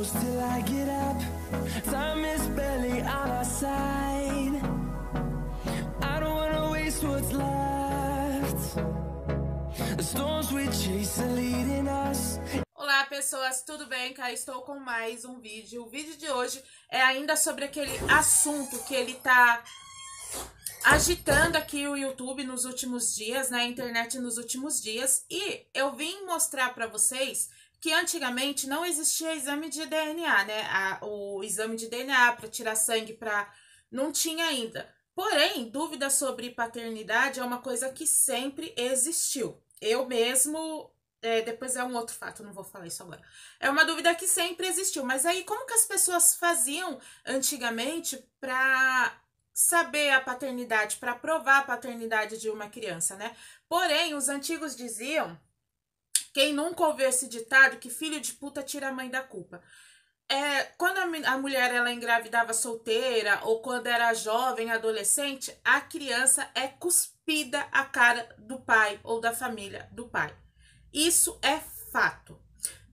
close till I get up. Time is barely on our side. I don't wanna waste what's left. The storms we chase are leading us. Olá pessoas, tudo bem? Cá estou com mais um vídeo. O vídeo de hoje é ainda sobre aquele assunto que ele tá agitando aqui o YouTube nos últimos dias, né? A internet nos últimos dias. E eu vim mostrar pra vocês que antigamente não existia exame de DNA, né? O exame de DNA para tirar sangue, não tinha ainda. Porém, dúvida sobre paternidade é uma coisa que sempre existiu. Eu mesmo... depois é um outro fato, não vou falar isso agora. É uma dúvida que sempre existiu. Mas aí, como que as pessoas faziam antigamente para saber a paternidade, para provar a paternidade de uma criança, né? Porém, os antigos diziam, quem nunca ouviu esse ditado, que filho de puta tira a mãe da culpa. Quando a mulher ela engravidava solteira ou quando era jovem, adolescente, a criança é cuspida a cara do pai ou da família do pai. Isso é fato.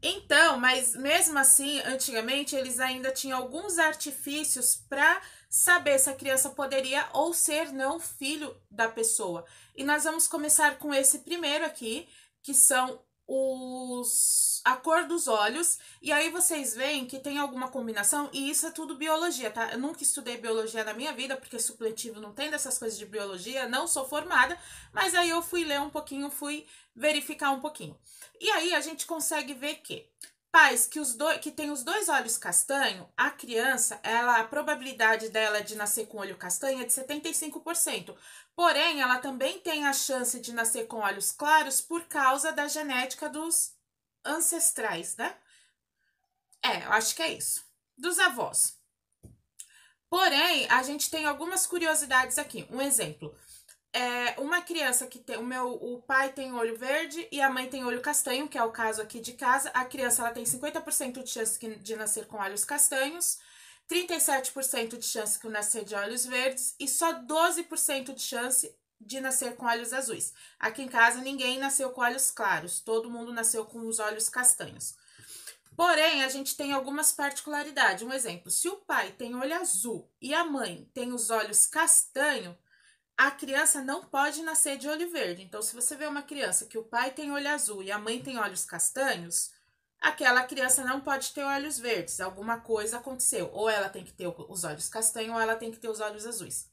Então, mas mesmo assim, antigamente, eles ainda tinham alguns artifícios para saber se a criança poderia ou ser não filho da pessoa. E nós vamos começar com esse primeiro aqui, que são a cor dos olhos. E aí vocês veem que tem alguma combinação, e isso é tudo biologia, tá? Eu nunca estudei biologia na minha vida, porque supletivo não tem dessas coisas de biologia, não sou formada, mas aí eu fui ler um pouquinho, fui verificar um pouquinho. E aí a gente consegue ver que pais que tem os dois olhos castanho, a criança, a probabilidade dela de nascer com olho castanho é de 75%. Porém, ela também tem a chance de nascer com olhos claros por causa da genética dos ancestrais, né? Eu acho que é isso. Dos avós. Porém, a gente tem algumas curiosidades aqui. Um exemplo. Uma criança que tem... O pai tem olho verde e a mãe tem olho castanho, que é o caso aqui de casa. A criança ela tem 50% de chance de nascer com olhos castanhos, 37% de chance de nascer de olhos verdes e só 12% de chance de nascer com olhos azuis. Aqui em casa ninguém nasceu com olhos claros, todo mundo nasceu com os olhos castanhos. Porém, a gente tem algumas particularidades. Um exemplo, se o pai tem olho azul e a mãe tem os olhos castanho, a criança não pode nascer de olho verde. Então, se você vê uma criança que o pai tem olho azul e a mãe tem olhos castanhos, aquela criança não pode ter olhos verdes. Alguma coisa aconteceu. Ou ela tem que ter os olhos castanhos ou ela tem que ter os olhos azuis.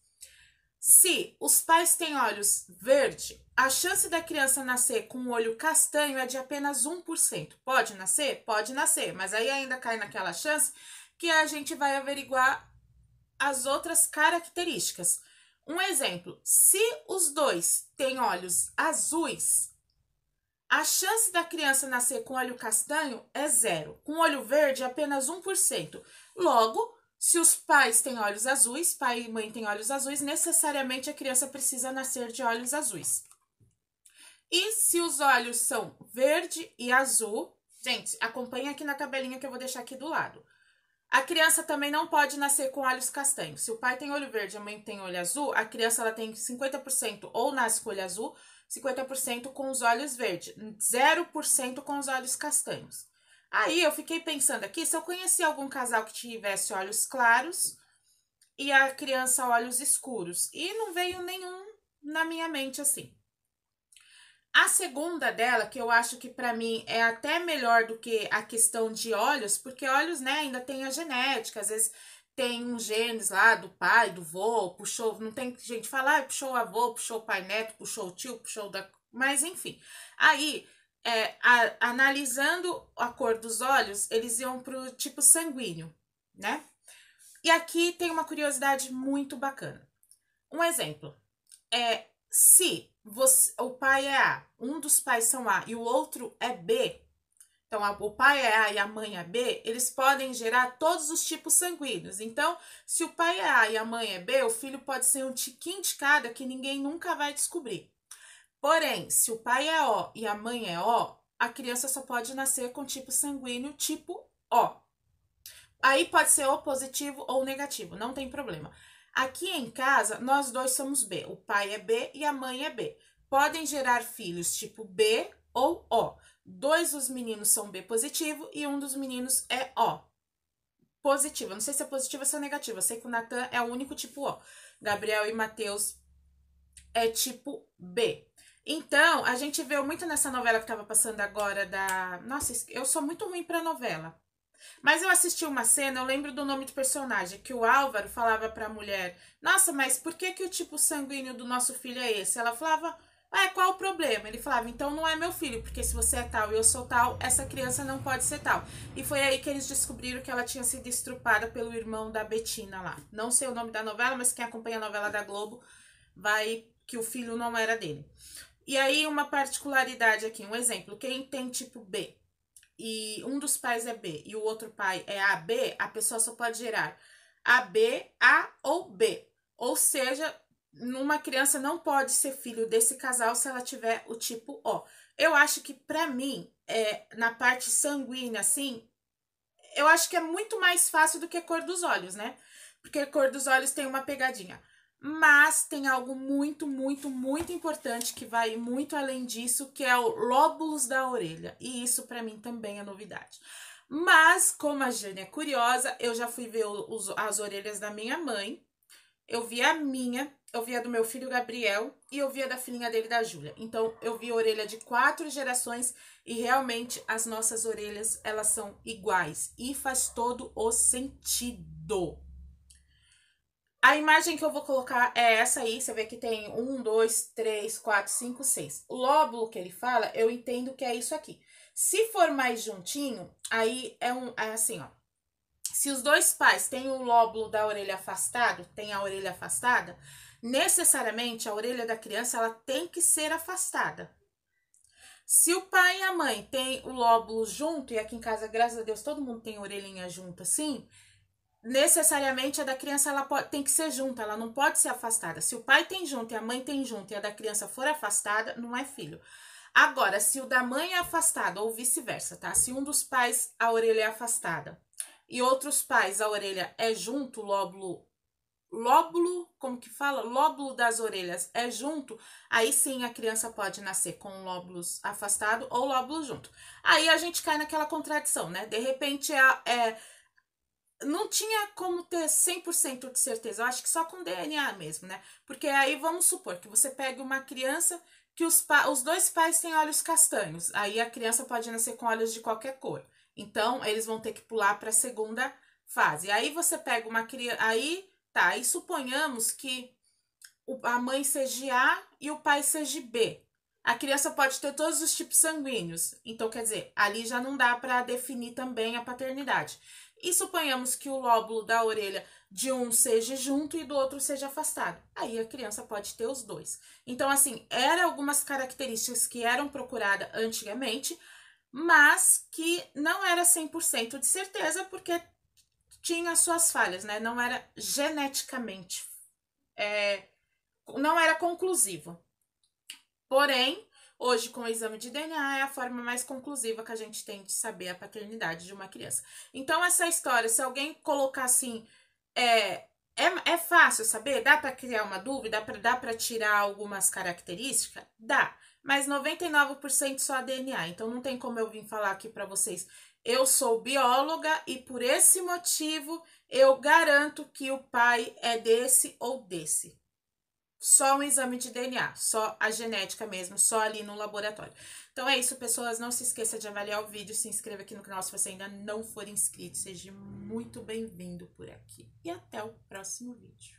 Se os pais têm olhos verdes, a chance da criança nascer com o olho castanho é de apenas 1%. Pode nascer? Pode nascer. Mas aí ainda cai naquela chance que a gente vai averiguar as outras características. Um exemplo, se os dois têm olhos azuis, a chance da criança nascer com olho castanho é 0. Com olho verde, apenas 1%. Logo, se os pais têm olhos azuis, pai e mãe têm olhos azuis, necessariamente a criança precisa nascer de olhos azuis. E se os olhos são verde e azul, gente, acompanha aqui na tabelinha que eu vou deixar aqui do lado. A criança também não pode nascer com olhos castanhos. Se o pai tem olho verde e a mãe tem olho azul, a criança ela tem 50% ou nasce com olho azul, 50% com os olhos verdes, 0% com os olhos castanhos. Aí eu fiquei pensando aqui, se eu conhecia algum casal que tivesse olhos claros e a criança olhos escuros. E não veio nenhum na minha mente assim. A segunda dela, que eu acho que pra mim é até melhor do que a questão de olhos, porque olhos, né, ainda tem a genética, às vezes tem uns genes lá do pai, do vô, puxou, não tem gente falar, puxou o avô, puxou o pai neto, puxou o tio, puxou da... Mas enfim, aí, analisando a cor dos olhos, eles iam pro tipo sanguíneo, né? E aqui tem uma curiosidade muito bacana. Um exemplo, se o pai é A, um dos pais são A e o outro é B, então o pai é A e a mãe é B, eles podem gerar todos os tipos sanguíneos. Então, se o pai é A e a mãe é B, o filho pode ser um tiquinho de cada que ninguém nunca vai descobrir. Porém, se o pai é O e a mãe é O, a criança só pode nascer com tipo sanguíneo tipo O. Aí pode ser ou positivo ou negativo, não tem problema. Aqui em casa, nós dois somos B. O pai é B e a mãe é B. Podem gerar filhos tipo B ou O. 2 dos meninos são B positivo e um dos meninos é O. positiva. Não sei se é positiva ou se é negativa. Eu sei que o Natan é o único tipo O. Gabriel e Matheus é tipo B. Então, a gente viu muito nessa novela que tava passando agora da... Nossa, eu sou muito ruim pra novela. Mas eu assisti uma cena, eu lembro do nome do personagem, que o Álvaro falava pra mulher, nossa, mas por que que o tipo sanguíneo do nosso filho é esse? Ela falava, qual o problema? Ele falava, então não é meu filho, porque se você é tal e eu sou tal, essa criança não pode ser tal. E foi aí que eles descobriram que ela tinha sido estrupada pelo irmão da Betina lá. Não sei o nome da novela, mas quem acompanha a novela da Globo vai que o filho não era dele. E aí uma particularidade aqui, um exemplo, quem tem tipo B e um dos pais é B e o outro pai é AB, a pessoa só pode gerar AB, A ou B. Ou seja, numa criança não pode ser filho desse casal se ela tiver o tipo O. Eu acho que pra mim, na parte sanguínea, assim, eu acho que é muito mais fácil do que a cor dos olhos, né? Porque a cor dos olhos tem uma pegadinha. Mas tem algo muito, muito, muito importante que vai muito além disso, que é o lóbulos da orelha. E isso pra mim também é novidade. Mas, como a Jane é curiosa, eu já fui ver as orelhas da minha mãe. Eu vi a minha, eu vi a do meu filho Gabriel e eu vi a da filhinha dele, da Júlia. Então, eu vi a orelha de 4 gerações e realmente as nossas orelhas, elas são iguais. E faz todo o sentido. A imagem que eu vou colocar é essa aí, você vê que tem 1, 2, 3, 4, 5, 6. O lóbulo que ele fala, eu entendo que é isso aqui. Se for mais juntinho, aí é assim, ó. Se os dois pais têm o lóbulo da orelha afastado, tem a orelha afastada, necessariamente a orelha da criança ela tem que ser afastada. Se o pai e a mãe têm o lóbulo junto, e aqui em casa, graças a Deus, todo mundo tem orelhinha junto assim, necessariamente a da criança ela tem que ser junta, ela não pode ser afastada. Se o pai tem junto e a mãe tem junto e a da criança for afastada, não é filho. Agora, se o da mãe é afastado ou vice-versa, tá? Se um dos pais a orelha é afastada e outros pais a orelha é junto, lóbulo, como que fala? Lóbulo das orelhas é junto, aí sim a criança pode nascer com lóbulos afastado ou lóbulo junto. Aí a gente cai naquela contradição, né? De repente não tinha como ter 100% de certeza, eu acho que só com DNA mesmo, né? Porque aí vamos supor que você pegue uma criança que os dois pais têm olhos castanhos, aí a criança pode nascer com olhos de qualquer cor. Então, eles vão ter que pular para a segunda fase. Aí você pega uma criança, aí suponhamos que a mãe seja A e o pai seja B. A criança pode ter todos os tipos sanguíneos. Então, quer dizer, ali já não dá para definir também a paternidade. E suponhamos que o lóbulo da orelha de um seja junto e do outro seja afastado. Aí a criança pode ter os dois. Então, assim, eram algumas características que eram procuradas antigamente, mas que não era 100% de certeza, porque tinha suas falhas, né? Não era geneticamente, não era conclusivo. Porém, hoje, com o exame de DNA, é a forma mais conclusiva que a gente tem de saber a paternidade de uma criança. Então, essa história, se alguém colocar assim, é fácil saber? Dá para criar uma dúvida? Dá para tirar algumas características? Dá. Mas 99% só DNA. Então, não tem como eu vir falar aqui para vocês. Eu sou bióloga e por esse motivo eu garanto que o pai é desse ou desse. Só um exame de DNA, só a genética mesmo, só ali no laboratório. Então é isso, pessoas. Não se esqueça de avaliar o vídeo, se inscreva aqui no canal se você ainda não for inscrito. Seja muito bem-vindo por aqui. E até o próximo vídeo.